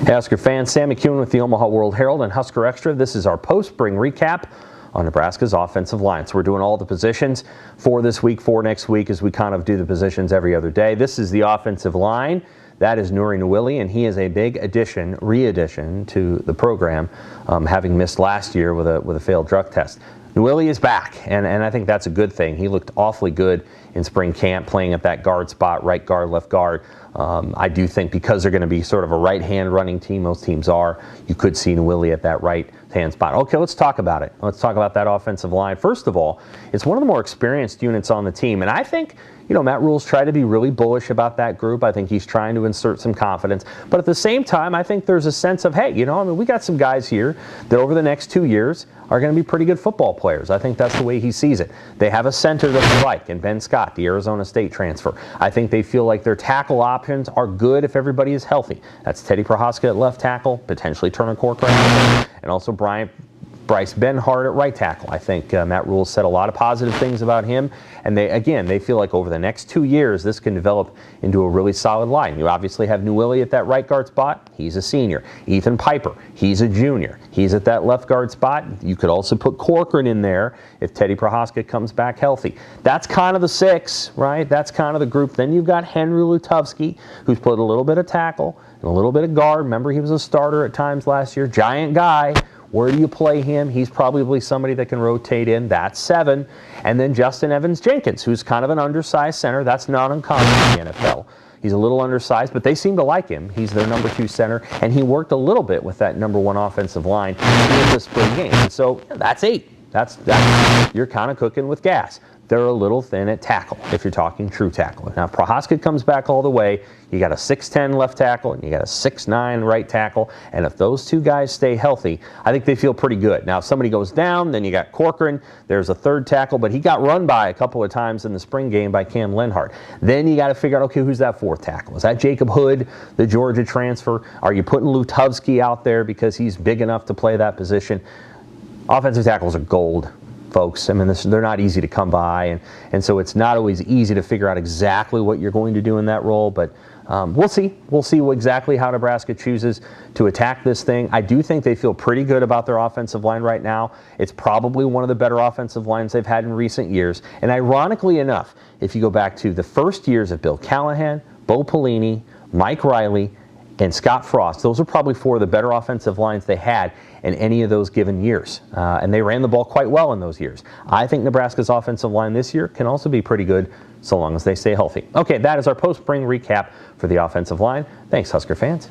Hey, Husker fans, Sam McKewon with the Omaha World-Herald and Husker Extra. This is our post-spring recap on Nebraska's offensive line. So we're doing all the positions for this week, for next week, as we kind of do the positions every other day. This is the offensive line. That is Nouri Nouili, and he is a big addition, re-addition to the program, having missed last year with a failed drug test. Nouili is back, and I think that's a good thing. He looked awfully good in spring camp, playing at that guard spot, right guard, left guard. I do think because they're going to be sort of a right-hand running team, most teams are, you could see Nouili at that right-hand spot. Okay, let's talk about it. Let's talk about that offensive line. First of all, it's one of the more experienced units on the team, and I think, you know, Matt Rhule's tried to be really bullish about that group. I think he's trying to insert some confidence. But at the same time, I think there's a sense of, hey, you know, I mean, we got some guys here that over the next 2 years are going to be pretty good football players. I think that's the way he sees it. They have a center that they like in Ben Scott, the Arizona State transfer. I think they feel like their tackle options are good if everybody is healthy. That's Teddy Prochazka at left tackle, potentially Turner Corcoran, and also Bryce Benhart at right tackle. I think Matt Rhule said a lot of positive things about him, and they feel like over the next 2 years this can develop into a really solid line. You obviously have Nouili at that right guard spot. He's a senior. Ethan Piper, he's a junior. He's at that left guard spot. You could also put Corcoran in there if Teddy Prochazka comes back healthy. That's kind of the six, right? That's kind of the group. Then you've got Henry Lutovsky, who's played a little bit of tackle and a little bit of guard. Remember, he was a starter at times last year. Giant guy. Where do you play him? He's probably somebody that can rotate in. That's 7. And then Justin Evans-Jenkins, who's kind of an undersized center. That's not uncommon in the NFL. He's a little undersized, but they seem to like him. He's their number 2 center, and he worked a little bit with that number 1 offensive line in the spring game. And so that's 8. That's you're kind of cooking with gas. They're a little thin at tackle, if you're talking true tackle. Now, Prochazka comes back all the way. You got a 6'10 left tackle, and you got a 6'9 right tackle. And if those two guys stay healthy, I think they feel pretty good. Now, if somebody goes down, then you got Corcoran. There's a 3rd tackle, but he got run by a couple of times in the spring game by Cam Lenhart. Then you got to figure out, okay, who's that 4th tackle? Is that Jacob Hood, the Georgia transfer? Are you putting Lutovsky out there because he's big enough to play that position? Offensive tackles are gold, folks. I mean, they're not easy to come by, and so it's not always easy to figure out exactly what you're going to do in that role, but we'll see. We'll see exactly how Nebraska chooses to attack this thing. I do think they feel pretty good about their offensive line right now. It's probably one of the better offensive lines they've had in recent years, and ironically enough, if you go back to the first years of Bill Callahan, Bo Pelini, Mike Riley, and Scott Frost, those are probably 4 of the better offensive lines they had in any of those given years. And they ran the ball quite well in those years. I think Nebraska's offensive line this year can also be pretty good so long as they stay healthy. Okay, that is our post-spring recap for the offensive line. Thanks, Husker fans.